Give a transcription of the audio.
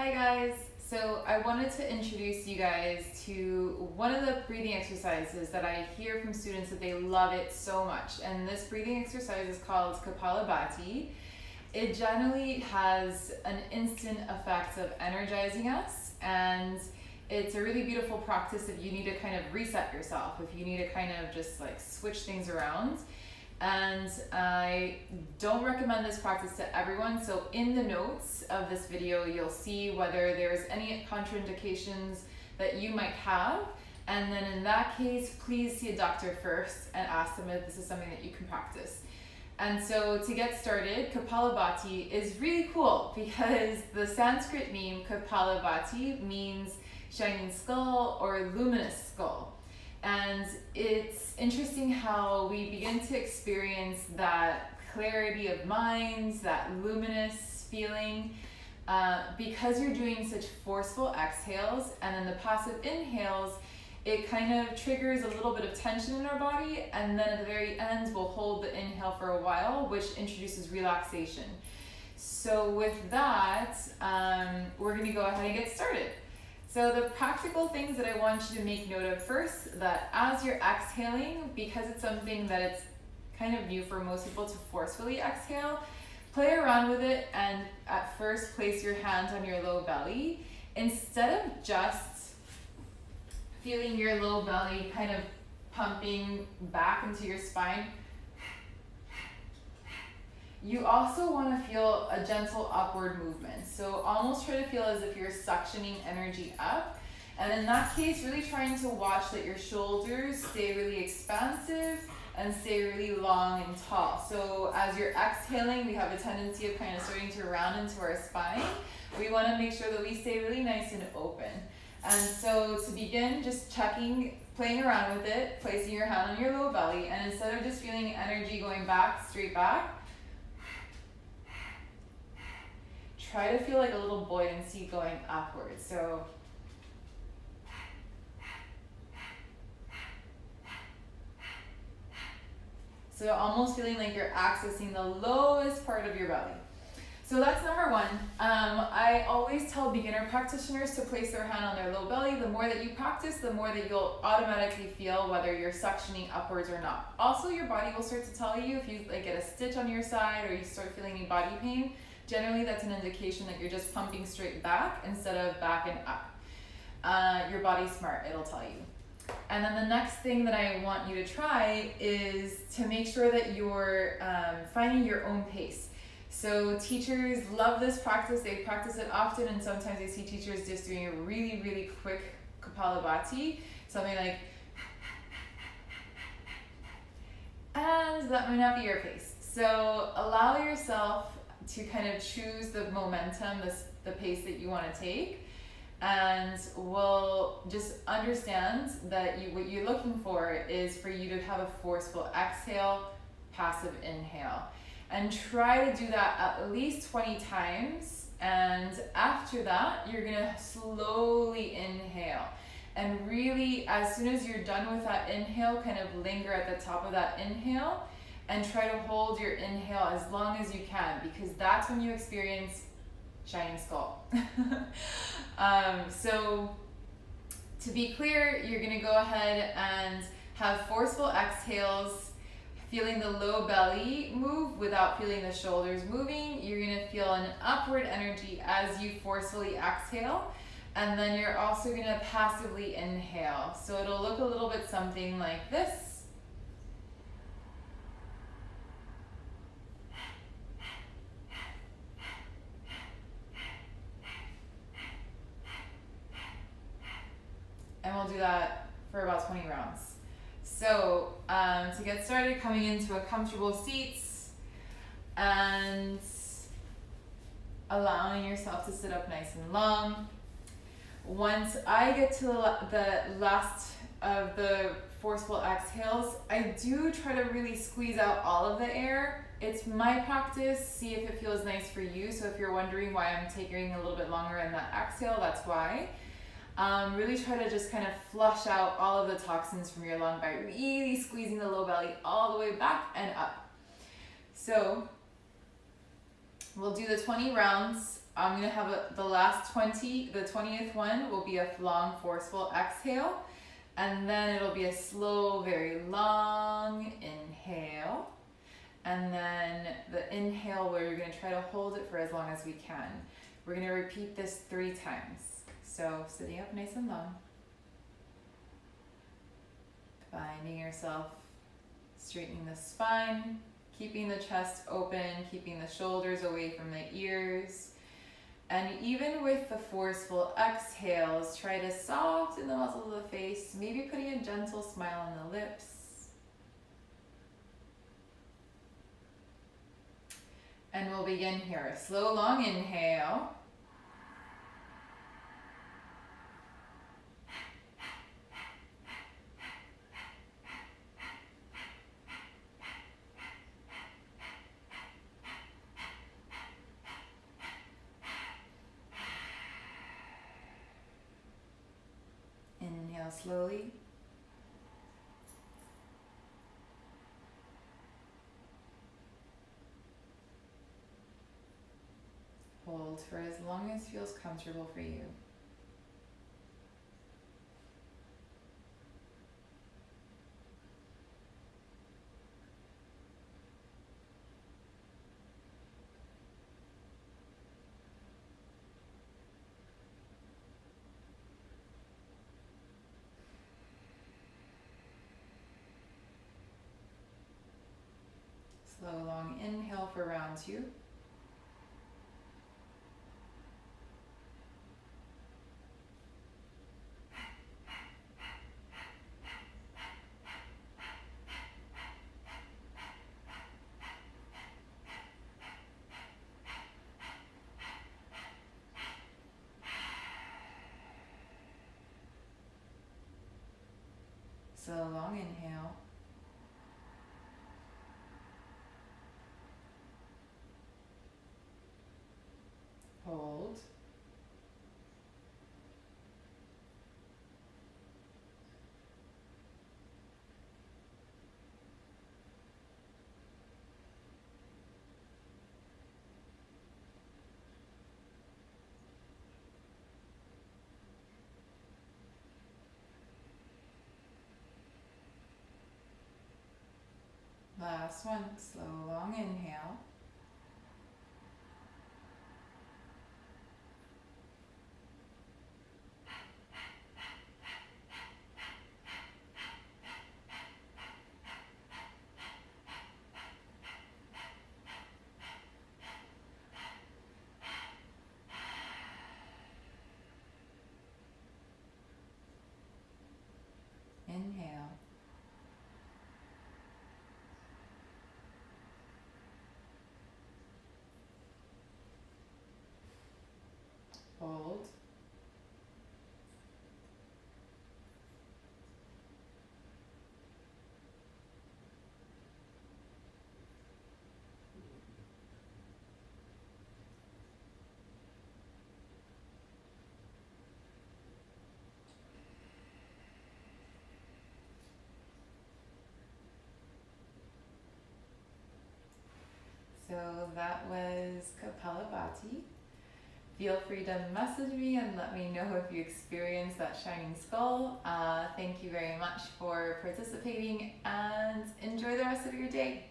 Hi guys, so I wanted to introduce you guys to one of the breathing exercises that I hear from students that they love it so much, and this breathing exercise is called Kapalabhati. It generally has an instant effect of energizing us, and it's a really beautiful practice if you need to kind of reset yourself, if you need to kind of just like switch things around. And I don't recommend this practice to everyone, so in the notes of this video you'll see whether there's any contraindications that you might have, and then in that case please see a doctor first and ask them if this is something that you can practice. And so to get started, Kapalabhati is really cool because the Sanskrit name Kapalabhati means shining skull or luminous skull. And it's interesting how we begin to experience that clarity of mind, that luminous feeling, because you're doing such forceful exhales, and then the passive inhales, it kind of triggers a little bit of tension in our body, and then at the very end we'll hold the inhale for a while, which introduces relaxation. So with that, we're going to go ahead and get started. So the practical things that I want you to make note of first, that as you're exhaling, because it's something that it's kind of new for most people to forcefully exhale, play around with it and at first place your hand on your low belly. Instead of just feeling your low belly kind of pumping back into your spine, you also want to feel a gentle upward movement. So almost try to feel as if you're suctioning energy up. And in that case, really trying to watch that your shoulders stay really expansive and stay really long and tall. So as you're exhaling, we have a tendency of kind of starting to round into our spine. We want to make sure that we stay really nice and open. And so to begin, just checking, playing around with it, placing your hand on your low belly, and instead of just feeling energy going back, straight back, try to feel like a little buoyancy going upwards. So almost feeling like you're accessing the lowest part of your belly. So that's number one. I always tell beginner practitioners to place their hand on their low belly. The more that you practice, the more that you'll automatically feel whether you're suctioning upwards or not. Also, your body will start to tell you if you like get a stitch on your side or you start feeling any body pain. Generally, that's an indication that you're just pumping straight back instead of back and up. Your body's smart, it'll tell you. And then the next thing that I want you to try is to make sure that you're finding your own pace. So teachers love this practice, they practice it often, and sometimes I see teachers just doing a really, really quick Kapalabhati, something like, and that might not be your pace. So allow yourself to kind of choose the momentum, the pace that you want to take, and we'll just understand that what you're looking for is for you to have a forceful exhale, passive inhale, and try to do that at least 20 times. And after that, you're gonna slowly inhale, and really as soon as you're done with that inhale, kind of linger at the top of that inhale and try to hold your inhale as long as you can, because that's when you experience shining skull. So to be clear, you're gonna go ahead and have forceful exhales, feeling the low belly move without feeling the shoulders moving. You're gonna feel an upward energy as you forcefully exhale, and then you're also gonna passively inhale. So it'll look a little bit something like this. And we'll do that for about 20 rounds. So to get started, coming into a comfortable seat and allowing yourself to sit up nice and long. Once I get to the last of the forceful exhales, I do try to really squeeze out all of the air. It's my practice, see if it feels nice for you. So if you're wondering why I'm taking a little bit longer in that exhale, that's why. Really try to just kind of flush out all of the toxins from your lung by really squeezing the low belly all the way back and up. So we'll do the 20 rounds I'm gonna have the last 20, the 20th one will be a long, forceful exhale, and then it'll be a slow, very long inhale, and then the inhale where you're gonna try to hold it for as long as we can. We're gonna repeat this 3 times. So sitting up nice and long, finding yourself straightening the spine, keeping the chest open, keeping the shoulders away from the ears. And even with the forceful exhales, try to soften the muscles of the face, maybe putting a gentle smile on the lips. And we'll begin here. Slow, long inhale. Inhale slowly. Hold for as long as feels comfortable for you. Slow, long inhale for round 2. Slow, long inhale. Hold. Last one, slow, long inhale. Inhale. Hold. So that was Kapalabhati. Feel free to message me and let me know if you experience that shining skull. Thank you very much for participating and enjoy the rest of your day.